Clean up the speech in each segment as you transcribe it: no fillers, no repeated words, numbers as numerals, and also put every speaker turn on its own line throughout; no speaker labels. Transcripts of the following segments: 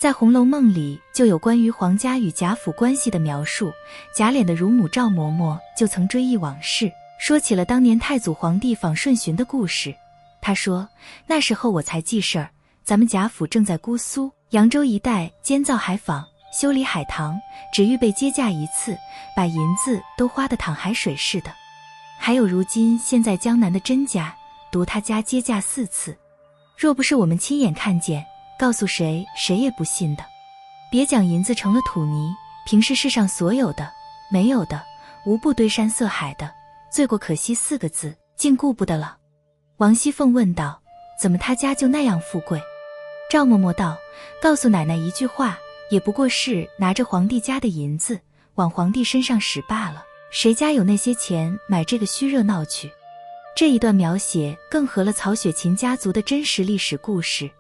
在《红楼梦》里就有关于皇家与贾府关系的描述，贾琏的乳母赵嬷嬷就曾追忆往事，说起了当年太祖皇帝访顺巡的故事。他说，那时候我才记事儿，咱们贾府正在姑苏、扬州一带建造海坊，修理海棠，只预备接驾一次，把银子都花得淌海水似的。还有如今现在江南的甄家，独他家接驾4次，若不是我们亲眼看见，告诉谁，谁也不信的。别讲银子成了土泥，平时世上所有的、没有的，无不堆山塞海的，罪过可惜4个字，竟顾不得了。王熙凤问道，怎么他家就那样富贵？赵嬷嬷道，告诉奶奶一句话，也不过是拿着皇帝家的银子往皇帝身上使罢了，谁家有那些钱买这个虚热闹去？这一段描写更合了曹雪芹家族的真实历史故事，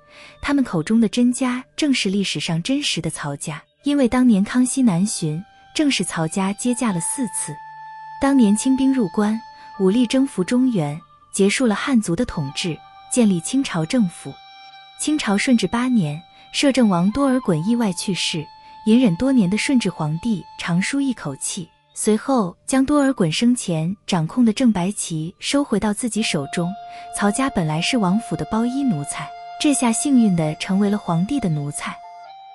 他们口中的甄家正是历史上真实的曹家，因为当年康熙南巡，正是曹家接驾了4次。当年清兵入关，武力征服中原，结束了汉族的统治，建立清朝政府。清朝顺治8年，摄政王多尔衮意外去世，隐忍多年的顺治皇帝长舒一口气，随后将多尔衮生前掌控的正白旗收回到自己手中。曹家本来是王府的包衣奴才，这下幸运地成为了皇帝的奴才，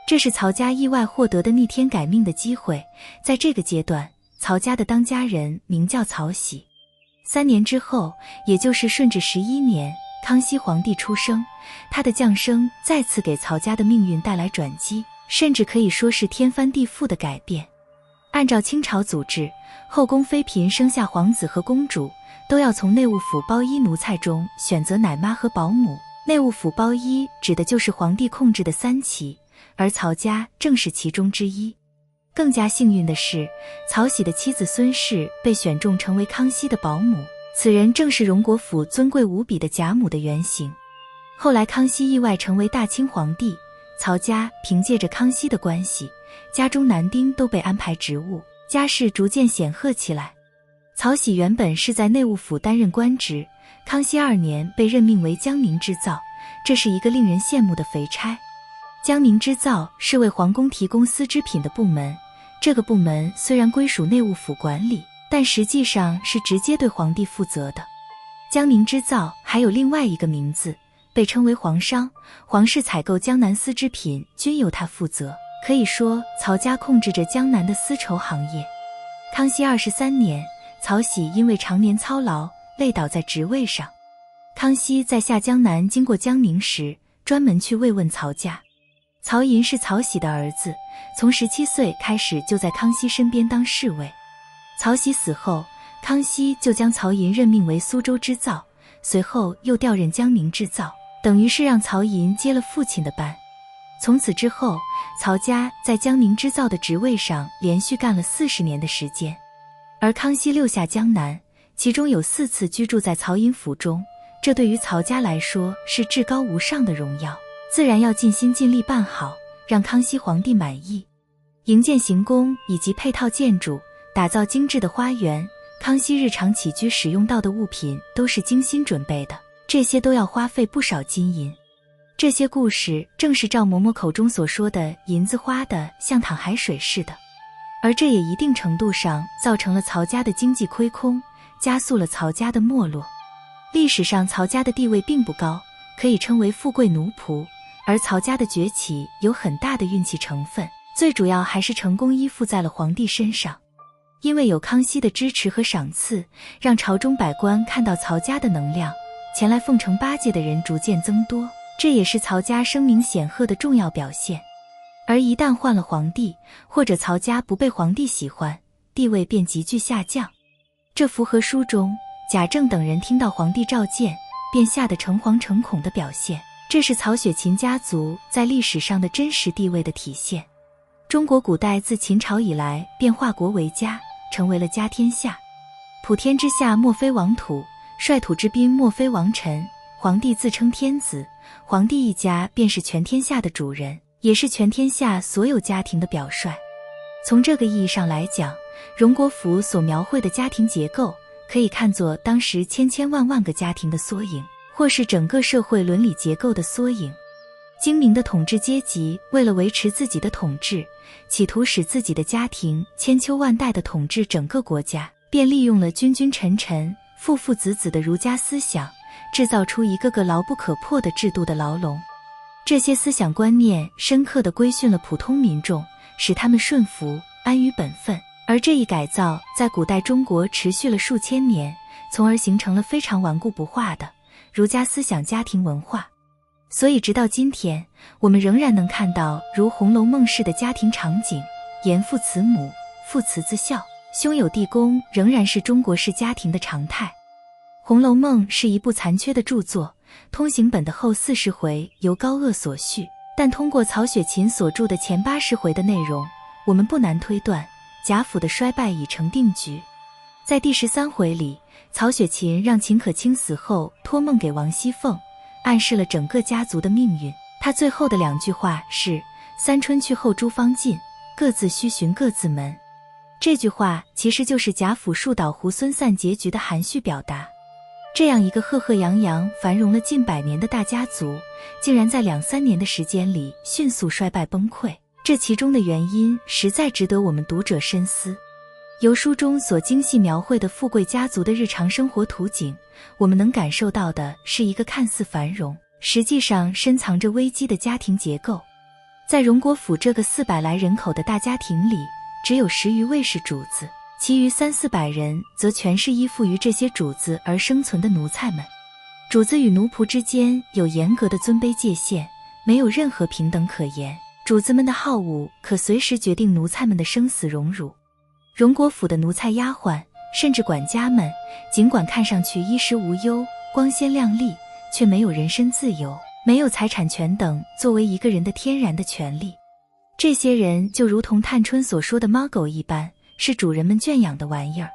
这是曹家意外获得的逆天改命的机会。在这个阶段，曹家的当家人名叫曹玺。3年之后，也就是顺治11年，康熙皇帝出生，他的降生再次给曹家的命运带来转机，甚至可以说是天翻地覆的改变。按照清朝祖制，后宫妃嫔生下皇子和公主，都要从内务府包衣奴才中选择奶妈和保姆。内务府包衣指的就是皇帝控制的3旗，而曹家正是其中之一。更加幸运的是，曹玺的妻子孙氏被选中成为康熙的保姆，此人正是荣国府尊贵无比的贾母的原型。后来康熙意外成为大清皇帝，曹家凭借着康熙的关系，家中男丁都被安排职务，家世逐渐显赫起来。曹玺原本是在内务府担任官职，康熙2年被任命为江宁织造，这是一个令人羡慕的肥差。江宁织造是为皇宫提供丝织品的部门，这个部门虽然归属内务府管理，但实际上是直接对皇帝负责的。江宁织造还有另外一个名字，被称为皇商，皇室采购江南丝织品均由他负责，可以说曹家控制着江南的丝绸行业。康熙23年，曹玺因为常年操劳累倒在职位上，康熙在下江南经过江宁时，专门去慰问曹家。曹寅是曹玺的儿子，从17岁开始就在康熙身边当侍卫。曹玺死后，康熙就将曹寅任命为苏州织造，随后又调任江宁织造，等于是让曹寅接了父亲的班。从此之后，曹家在江宁织造的职位上连续干了40年的时间。而康熙6下江南，其中有4次居住在曹寅府中，这对于曹家来说是至高无上的荣耀，自然要尽心尽力办好，让康熙皇帝满意。营建行宫以及配套建筑，打造精致的花园，康熙日常起居使用到的物品都是精心准备的，这些都要花费不少金银。这些故事正是赵嬷嬷口中所说的银子花的像淌海水似的，而这也一定程度上造成了曹家的经济亏空，加速了曹家的没落。历史上曹家的地位并不高，可以称为富贵奴仆，而曹家的崛起有很大的运气成分，最主要还是成功依附在了皇帝身上。因为有康熙的支持和赏赐，让朝中百官看到曹家的能量，前来奉承巴结的人逐渐增多，这也是曹家声名显赫的重要表现。而一旦换了皇帝，或者曹家不被皇帝喜欢，地位便急剧下降。这符合书中贾政等人听到皇帝召见，便吓得诚惶诚恐的表现，这是曹雪芹家族在历史上的真实地位的体现。中国古代自秦朝以来便化国为家，成为了家天下。普天之下莫非王土，率土之滨莫非王臣，皇帝自称天子，皇帝一家便是全天下的主人，也是全天下所有家庭的表率。从这个意义上来讲，荣国府所描绘的家庭结构可以看作当时千千万万个家庭的缩影，或是整个社会伦理结构的缩影。精明的统治阶级为了维持自己的统治，企图使自己的家庭千秋万代地统治整个国家，便利用了君君臣臣、父父子子的儒家思想，制造出一个个牢不可破的制度的牢笼。这些思想观念深刻地规训了普通民众，使他们顺服、安于本分。而这一改造在古代中国持续了数千年，从而形成了非常顽固不化的儒家思想家庭文化。所以直到今天，我们仍然能看到如《红楼梦》式的家庭场景，严父慈母，父慈子孝，兄友弟恭，仍然是中国式家庭的常态。《红楼梦》是一部残缺的著作，通行本的后40回由高鹗所序，但通过曹雪芹所著的前80回的内容，我们不难推断贾府的衰败已成定局。在第13回里，曹雪芹让秦可卿死后托梦给王熙凤，暗示了整个家族的命运。他最后的2句话是三春去后诸方尽，各自须寻各自门。这句话其实就是贾府树倒猢狲散结局的含蓄表达。这样一个赫赫扬扬繁荣了近100年的大家族，竟然在2-3年的时间里迅速衰败崩溃，这其中的原因实在值得我们读者深思。由书中所精细描绘的富贵家族的日常生活图景，我们能感受到的是一个看似繁荣，实际上深藏着危机的家庭结构。在荣国府这个400来人口的大家庭里，只有10余位是主子，其余300-400人则全是依附于这些主子而生存的奴才们。主子与奴仆之间有严格的尊卑界限，没有任何平等可言。主子们的好恶可随时决定奴才们的生死荣辱。荣国府的奴才丫鬟甚至管家们，尽管看上去衣食无忧、光鲜亮丽，却没有人身自由，没有财产权等作为一个人的天然的权利。这些人就如同探春所说的猫狗一般，是主人们圈养的玩意儿。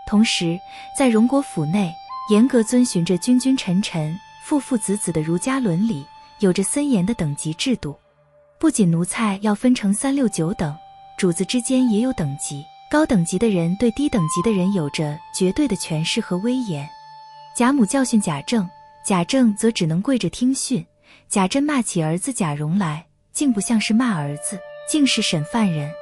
同时，在荣国府内，严格遵循着君君臣臣、父父子子的儒家伦理，有着森严的等级制度。不仅奴才要分成3、6、9等，主子之间也有等级。高等级的人对低等级的人有着绝对的权势和威严。贾母教训贾政，贾政则只能跪着听训。贾珍骂起儿子贾蓉来，竟不像是骂儿子，竟是审犯人。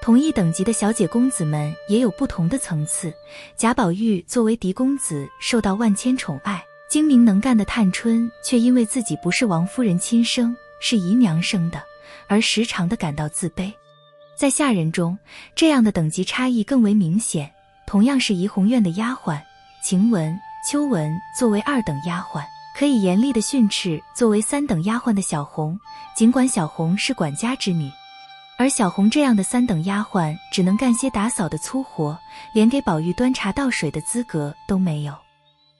同一等级的小姐公子们也有不同的层次。贾宝玉作为嫡公子受到万千宠爱，精明能干的探春却因为自己不是王夫人亲生，是姨娘生的，而时常地感到自卑。在下人中，这样的等级差异更为明显。同样是怡红院的丫鬟，晴雯、秋雯作为2等丫鬟，可以严厉地训斥作为3等丫鬟的小红，尽管小红是管家之女。而小红这样的3等丫鬟只能干些打扫的粗活，连给宝玉端茶倒水的资格都没有。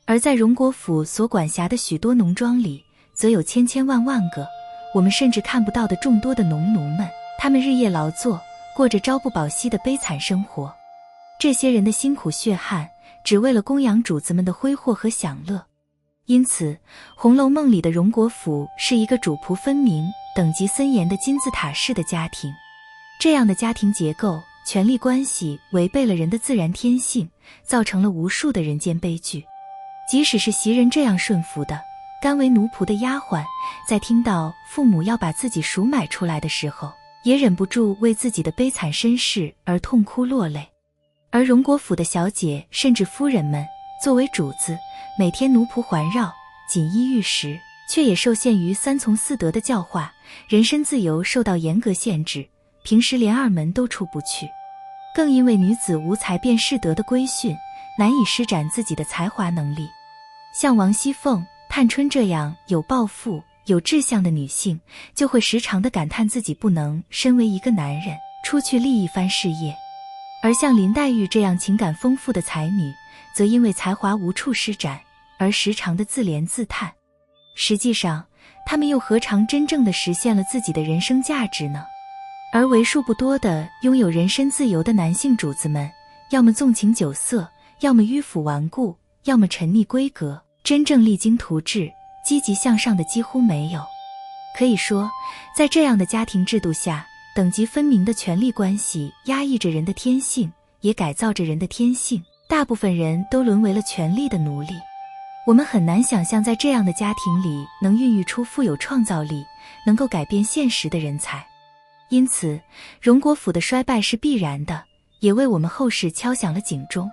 而在荣国府所管辖的许多农庄里，则有千千万万个我们甚至看不到的众多的农奴们，他们日夜劳作，过着朝不保夕的悲惨生活。这些人的辛苦血汗，只为了供养主子们的挥霍和享乐。因此，《红楼梦》里的荣国府是一个主仆分明、等级森严的金字塔式的家庭。这样的家庭结构、权力关系违背了人的自然天性，造成了无数的人间悲剧。即使是袭人这样顺服的、甘为奴仆的丫鬟，在听到父母要把自己赎买出来的时候，也忍不住为自己的悲惨身世而痛哭落泪。而荣国府的小姐甚至夫人们，作为主子，每天奴仆环绕，锦衣玉食，却也受限于3从4德的教化，人身自由受到严格限制，平时连二门都出不去。更因为女子无才便是德的规训，难以施展自己的才华能力。像王熙凤、探春这样有抱负、有志向的女性，就会时常地感叹自己不能身为一个男人出去立一番事业。而像林黛玉这样情感丰富的才女，则因为才华无处施展，而时常的自怜自叹。实际上，她们又何尝真正地实现了自己的人生价值呢？而为数不多的拥有人身自由的男性主子们，要么纵情酒色，要么迂腐顽固，要么沉溺闺阁，真正励精图治、积极向上的几乎没有。可以说，在这样的家庭制度下，等级分明的权力关系压抑着人的天性，也改造着人的天性，大部分人都沦为了权力的奴隶。我们很难想象在这样的家庭里能孕育出富有创造力、能够改变现实的人才。因此，荣国府的衰败是必然的，也为我们后世敲响了警钟。